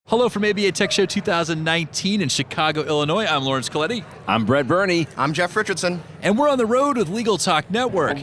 Hello from ABA Tech Show 2019 in Chicago, Illinois. I'm Laurence Colletti. I'm Brett Burney. I'm Jeff Richardson. And we're on the road with Legal Talk Network.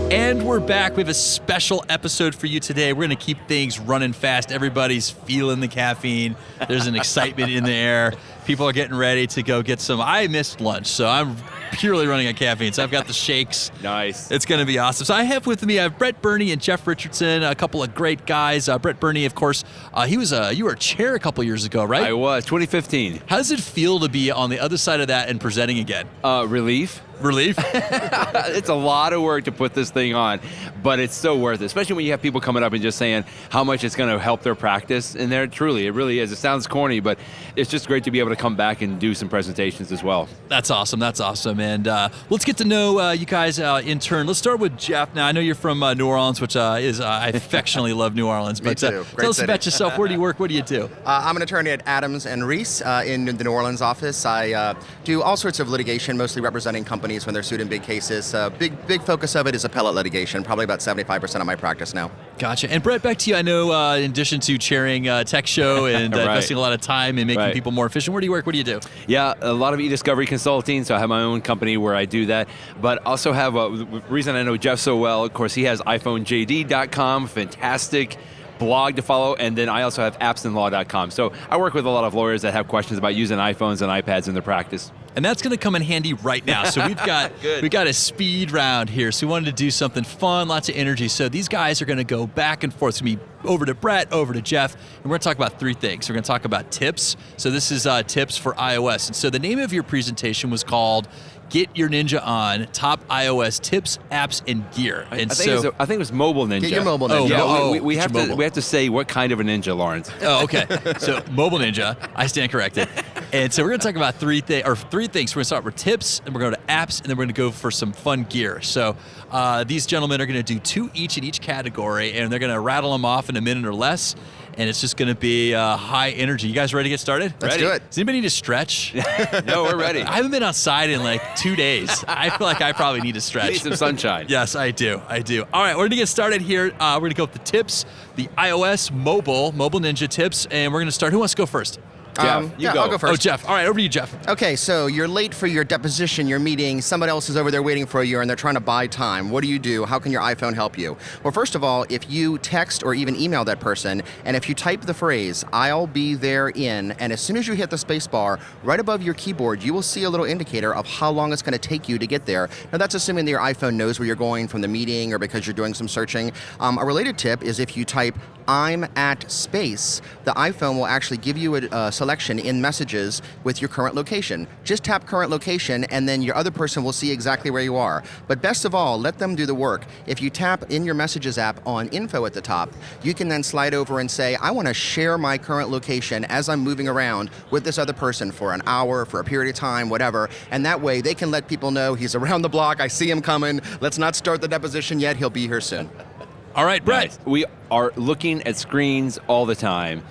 And we're back. We have a special episode for you today. We're going to keep things running fast. Everybody's feeling the caffeine. There's an excitement in the air. People are getting ready to go get some. I missed lunch, so I'm purely running on caffeine. So I've got the shakes. Nice. It's going to be awesome. So I have with me, I have Brett Burney and Jeff Richardson, a couple of great guys. Brett Burney, of course, you were a chair a couple years ago, right? I was, 2015. How does it feel to be on the other side of that and presenting again? Relief. Relief? It's a lot of work to put this thing on, but it's so worth it, especially when you have people coming up and just saying how much it's going to help their practice. And there, truly, it really is. It sounds corny, but it's just great to be able to come back and do some presentations as well. That's awesome. That's awesome. And let's get to know you guys in turn. Let's start with Jeff. Now, I know you're from New Orleans, which is, I affectionately love New Orleans. Me But too. tell us about yourself. Where do you work? What do you do? I'm an attorney at Adams and Reese in the New Orleans office. I do all sorts of litigation, mostly representing companies when they're sued in big cases. Big focus of it is appellate litigation, probably about 75% of my practice now. Gotcha. And Brett, back to you. I know in addition to chairing Tech Show and Right. investing a lot of time in making people more efficient, where do you work? What do you do? Yeah, a lot of e-discovery consulting, so I have my own company where I do that, but also have the reason I know Jeff so well, of course, he has iPhoneJD.com, fantastic blog to follow, and then I also have appsandlaw.com. So I work with a lot of lawyers that have questions about using iPhones and iPads in their practice. And that's going to come in handy right now. So we've got a speed round here. So we wanted to do something fun, lots of energy. So these guys are going to go back and forth. It's going to be over to Brett, over to Jeff, and we're going to talk about three things. We're going to talk about tips. So this is tips for iOS. And so the name of your presentation was called Get Your Ninja On, Top iOS Tips, Apps, and Gear. And I think it was Mobile Ninja. Get your mobile ninja. Oh, Yeah, we have to say what kind of a ninja, Laurence. Oh, okay. So Mobile Ninja, I stand corrected. And so we're going to talk about three things. We're going to start with tips, and we're going to go to apps, and then we're going to go for some fun gear. So these gentlemen are going to do two each in each category, and they're going to rattle them off in a minute or less. And it's just going to be high energy. You guys ready to get started? Let's do it. Does anybody need to stretch? No, we're ready. I haven't been outside in like 2 days. I feel like I probably need to stretch. You need some sunshine. Yes, I do. All right, we're going to get started here. We're going to go with the tips, the iOS mobile Ninja tips, and we're going to start. Who wants to go first? Jeff, you go. I'll go first. Oh, Jeff. All right, over to you, Jeff. Okay, so you're late for your deposition, your meeting, somebody else is over there waiting for you and they're trying to buy time. What do? How can your iPhone help you? Well, first of all, if you text or even email that person, and if you type the phrase, I'll be there in, and as soon as you hit the space bar, right above your keyboard, you will see a little indicator of how long it's going to take you to get there. Now, that's assuming that your iPhone knows where you're going from the meeting or because you're doing some searching. A related tip is if you type I'm at space, the iPhone will actually give you a selection in messages with your current location. Just tap current location and then your other person will see exactly where you are. But best of all, let them do the work. If you tap in your messages app on info at the top, you can then slide over and say, I want to share my current location as I'm moving around with this other person for an hour, for a period of time, whatever. And that way they can let people know he's around the block, I see him coming, let's not start the deposition yet, he'll be here soon. All right, Brett. Nice. We are looking at screens all the time.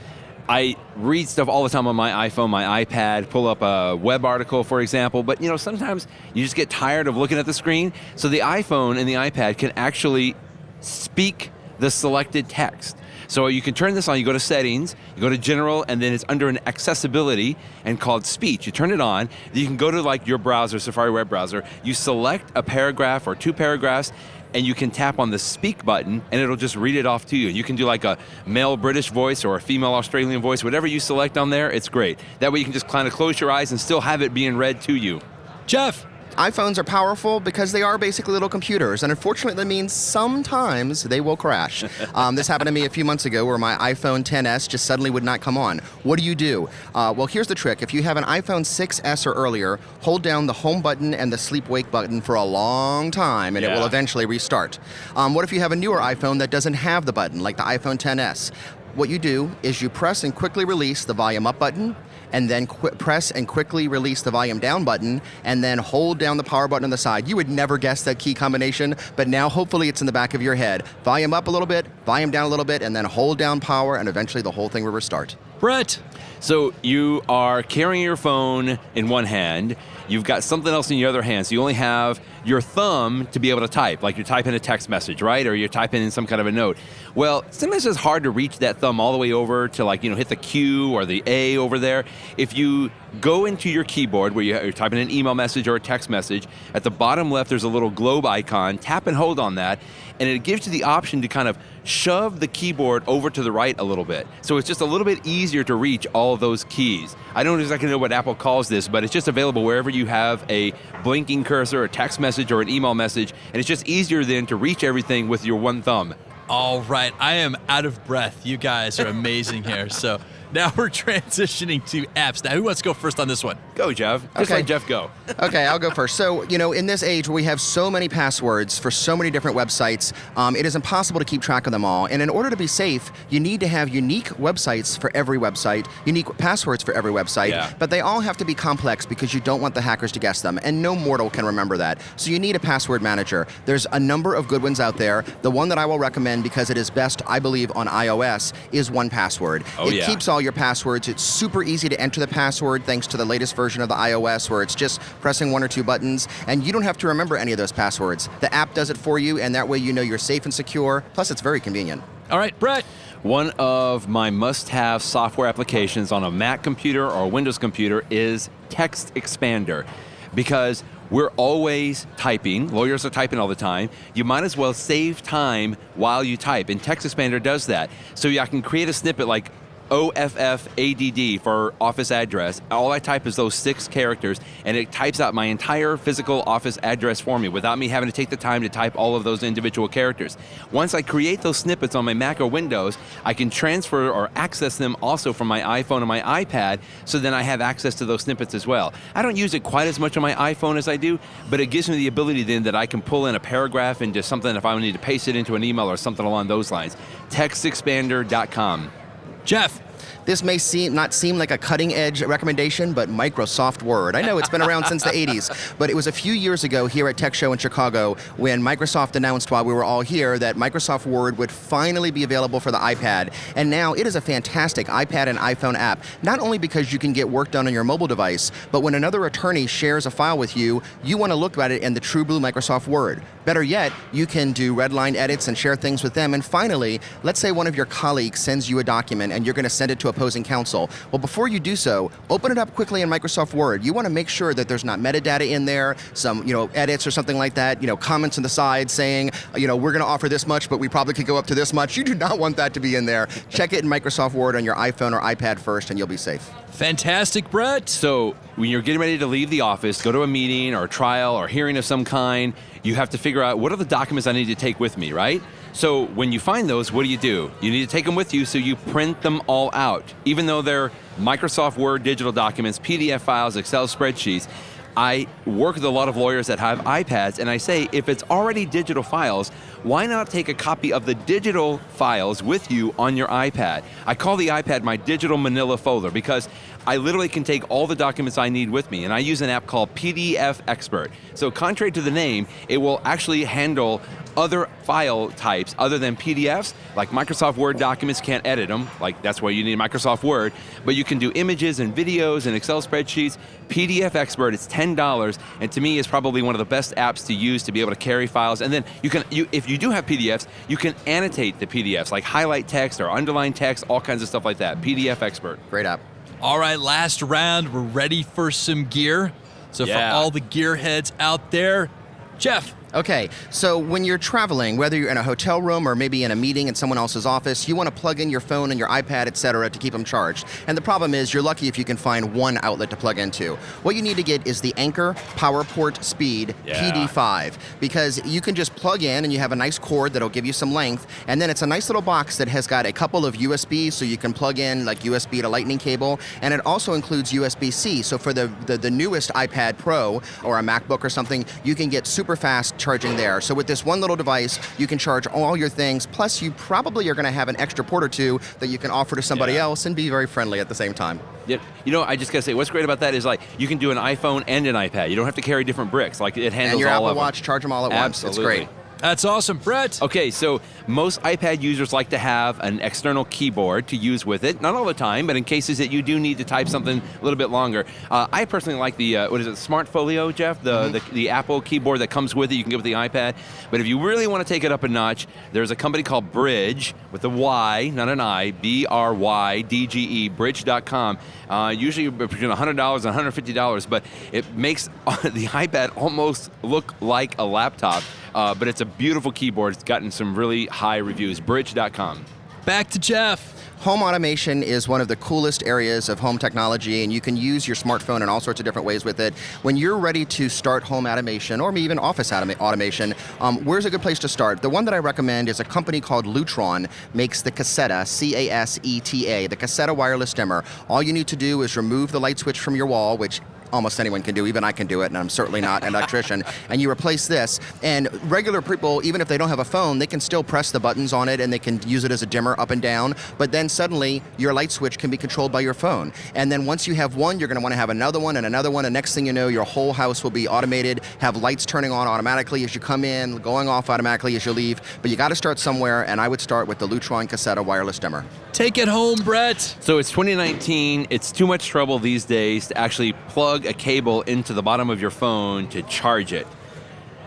I read stuff all the time on my iPhone, my iPad, pull up a web article, for example, but sometimes you just get tired of looking at the screen. So the iPhone and the iPad can actually speak the selected text. So you can turn this on, you go to settings, you go to general, and then it's under an accessibility and called speech. You turn it on, then you can go to like your browser, Safari web browser, you select a paragraph or two paragraphs, and you can tap on the speak button and it'll just read it off to you. You can do like a male British voice or a female Australian voice, whatever you select on there, it's great. That way you can just kind of close your eyes and still have it being read to you. Jeff. iPhones are powerful because they are basically little computers, and unfortunately that means sometimes they will crash. This happened to me a few months ago where my iPhone XS just suddenly would not come on. What do? Well, here's the trick. If you have an iPhone 6S or earlier, hold down the home button and the sleep wake button for a long time, and it will eventually restart. What if you have a newer iPhone that doesn't have the button, like the iPhone XS? What you do is you press and quickly release the volume up button, and then press and quickly release the volume down button, and then hold down the power button on the side. You would never guess that key combination, but now hopefully it's in the back of your head. Volume up a little bit, volume down a little bit, and then hold down power, and eventually the whole thing will restart. Brett. So you are carrying your phone in one hand. You've got something else in your other hand. So you only have your thumb to be able to type, like you're typing a text message, right? Or you're typing in some kind of a note. Well, sometimes it's hard to reach that thumb all the way over to hit the Q or the A over there. If you go into your keyboard where you're typing an email message or a text message, at the bottom left there's a little globe icon. Tap and hold on that, and it gives you the option to kind of shove the keyboard over to the right a little bit. So it's just a little bit easier to reach all of those keys. I don't exactly know what Apple calls this, but it's just available wherever you have a blinking cursor, a text message, or an email message, and it's just easier then to reach everything with your one thumb. All right, I am out of breath. You guys are amazing here. So now we're transitioning to apps. Now, who wants to go first on this one? Go, Jeff. Just let Jeff go. Okay, I'll go first. So, in this age where we have so many passwords for so many different websites, it is impossible to keep track of them all. And in order to be safe, you need to have unique websites for every website, unique passwords for every website, but they all have to be complex because you don't want the hackers to guess them, and no mortal can remember that. So you need a password manager. There's a number of good ones out there. The one that I will recommend, because it is best, I believe, on iOS, is 1Password. It keeps all your passwords. It's super easy to enter the password thanks to the latest version of the iOS, where it's just pressing one or two buttons, and you don't have to remember any of those passwords. The app does it for you, and that way you know you're safe and secure. Plus, it's very convenient. All right, Brett. One of my must-have software applications on a Mac computer or a Windows computer is Text Expander, because we're always typing. Lawyers are typing all the time. You might as well save time while you type, and Text Expander does that. So I can create a snippet like OFFADD for office address. All I type is those 6 characters, and it types out my entire physical office address for me without me having to take the time to type all of those individual characters. Once I create those snippets on my Mac or Windows, I can transfer or access them also from my iPhone and my iPad, so then I have access to those snippets as well. I don't use it quite as much on my iPhone as I do, but it gives me the ability then that I can pull in a paragraph into something if I need to paste it into an email or something along those lines. TextExpander.com. Jeff. This may not seem like a cutting-edge recommendation, but Microsoft Word. I know it's been around since the 80s, but it was a few years ago here at Tech Show in Chicago when Microsoft announced while we were all here that Microsoft Word would finally be available for the iPad. And now it is a fantastic iPad and iPhone app, not only because you can get work done on your mobile device, but when another attorney shares a file with you, you want to look at it in the true blue Microsoft Word. Better yet, you can do red line edits and share things with them. And finally, let's say one of your colleagues sends you a document and you're going to send it to opposing counsel. Well, before you do so, open it up quickly in Microsoft Word. You want to make sure that there's not metadata in there, some edits or something like that, comments on the side saying, we're going to offer this much, but we probably could go up to this much. You do not want that to be in there. Check it in Microsoft Word on your iPhone or iPad first, and you'll be safe. Fantastic, Brett. So when you're getting ready to leave the office, go to a meeting or a trial or hearing of some kind, you have to figure out what are the documents I need to take with me, right? So when you find those, what do? You need to take them with you, so you print them all out. Even though they're Microsoft Word digital documents, PDF files, Excel spreadsheets, I work with a lot of lawyers that have iPads, and I say, if it's already digital files, why not take a copy of the digital files with you on your iPad? I call the iPad my digital manila folder because I literally can take all the documents I need with me, and I use an app called PDF Expert. So contrary to the name, it will actually handle other file types other than PDFs. Like Microsoft Word documents, can't edit them, like that's why you need Microsoft Word, but you can do images and videos and Excel spreadsheets. PDF Expert, it's $10, and to me is probably one of the best apps to use to be able to carry files. And then if you do have PDFs, you can annotate the PDFs, like highlight text or underline text, all kinds of stuff like that. PDF Expert. Great app. All right, last round. We're ready for some gear. So for all the gearheads out there, Jeff. Okay, so when you're traveling, whether you're in a hotel room or maybe in a meeting in someone else's office, you want to plug in your phone and your iPad, etc., to keep them charged. And the problem is you're lucky if you can find one outlet to plug into. What you need to get is the Anker PowerPort Speed PD5, because you can just plug in and you have a nice cord that'll give you some length, and then it's a nice little box that has got a couple of USBs, so you can plug in like USB to lightning cable, and it also includes USB-C. So for the newest iPad Pro or a MacBook or something, you can get super fast charging there. So with this one little device, you can charge all your things, plus you probably are going to have an extra port or two that you can offer to somebody else and be very friendly at the same time. Yeah, I just got to say, what's great about that is like you can do an iPhone and an iPad. You don't have to carry different bricks. Like it handles all of them. And your Apple Watch, charge them all at once. Absolutely. It's great. That's awesome. Brett. Okay, so most iPad users like to have an external keyboard to use with it. Not all the time, but in cases that you do need to type something a little bit longer. I personally like the, Smart Folio, Jeff? The Apple keyboard that comes with it. You can get with the iPad. But if you really want to take it up a notch, there's a company called Bridge, with a Y, not an I, BRYDGE, bridge.com. Usually between $100 and $150, but it makes the iPad almost look like a laptop. But it's a beautiful keyboard. It's gotten some really high reviews. Bridge.com. Back to Jeff. Home automation is one of the coolest areas of home technology, and you can use your smartphone in all sorts of different ways with it. When you're ready to start home automation, or even office automation, where's a good place to start? The one that I recommend is a company called Lutron, makes the Caseta, Caseta, the Caseta wireless dimmer. All you need to do is remove the light switch from your wall, which almost anyone can do, even I can do it, and I'm certainly not an electrician, and you replace this, and regular people, even if they don't have a phone, they can still press the buttons on it and they can use it as a dimmer up and down, but then suddenly your light switch can be controlled by your phone. And then once you have one, you're going to want to have another one, and next thing you know, your whole house will be automated, have lights turning on automatically as you come in, going off automatically as you leave, but you got to start somewhere, and I would start with the Lutron Caseta wireless dimmer. Take it home, Brett. So it's 2019. It's too much trouble these days to actually plug a cable into the bottom of your phone to charge it.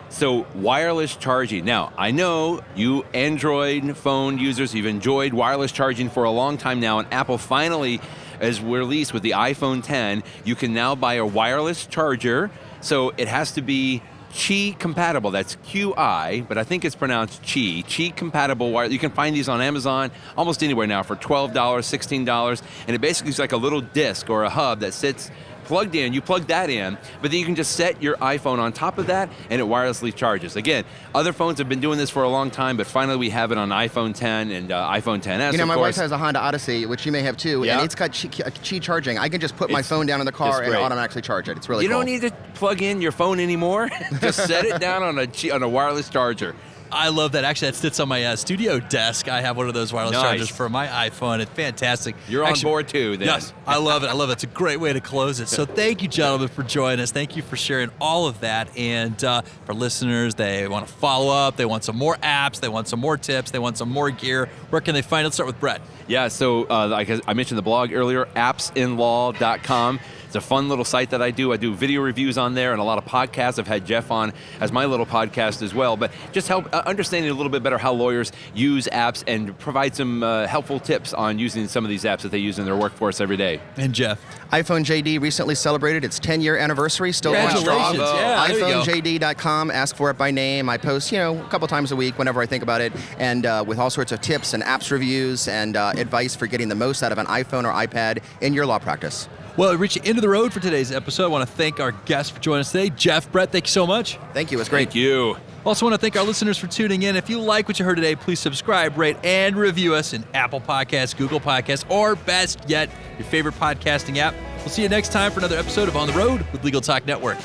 So wireless charging. Now, I know you Android phone users, you've enjoyed wireless charging for a long time now, and Apple finally has released with the iPhone 10, you can now buy a wireless charger. So it has to be Qi compatible. That's QI, but I think it's pronounced Qi. Qi compatible wire. You can find these on Amazon almost anywhere now for $12, $16, and it basically is like a little disc or a hub that sits plugged in. You plug that in, but then you can just set your iPhone on top of that, and it wirelessly charges. Again, other phones have been doing this for a long time, but finally we have it on iPhone 10 and iPhone 10s. You know, my wife has a Honda Odyssey, which you may have too, and it's got Qi charging. I can just put my phone down in the car and automatically charge it. It's really cool. You don't need to plug in your phone anymore. Just set it down on a wireless charger. I love that. Actually, that sits on my studio desk. I have one of those wireless chargers for my iPhone. It's fantastic. You're on board too, then. Yes, I love it. I love it. It's a great way to close it. So thank you, gentlemen, for joining us. Thank you for sharing all of that. And for listeners, they want to follow up. They want some more apps. They want some more tips. They want some more gear. Where can they find it? Let's start with Brett. Yeah, so like I mentioned the blog earlier, appsinlaw.com. It's a fun little site that I do. I do video reviews on there and a lot of podcasts. I've had Jeff on as my little podcast as well. But just help understanding a little bit better how lawyers use apps and provide some helpful tips on using some of these apps that they use in their workforce every day. And Jeff? iPhone JD recently celebrated its 10-year anniversary. Still going strong. Yeah, iPhoneJD.com. Ask for it by name. I post, a couple times a week whenever I think about it, and with all sorts of tips and apps reviews and advice for getting the most out of an iPhone or iPad in your law practice. Well, we're reaching into the road for today's episode. I want to thank our guests for joining us today. Jeff, Brett, thank you so much. Thank you. It was great. Thank you. Also want to thank our listeners for tuning in. If you like what you heard today, please subscribe, rate, and review us in Apple Podcasts, Google Podcasts, or best yet, your favorite podcasting app. We'll see you next time for another episode of On the Road with Legal Talk Network.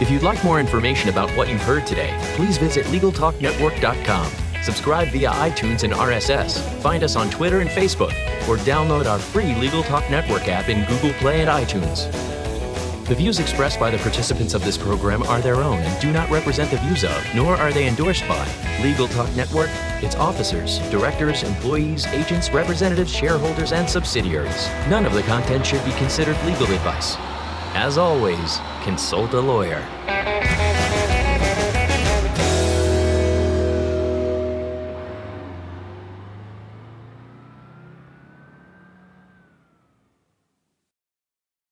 If you'd like more information about what you've heard today, please visit LegalTalkNetwork.com. Subscribe via iTunes and RSS. Find us on Twitter and Facebook, or download our free Legal Talk Network app in Google Play and iTunes. The views expressed by the participants of this program are their own and do not represent the views of, nor are they endorsed by, Legal Talk Network, its officers, directors, employees, agents, representatives, shareholders, and subsidiaries. None of the content should be considered legal advice. As always, consult a lawyer.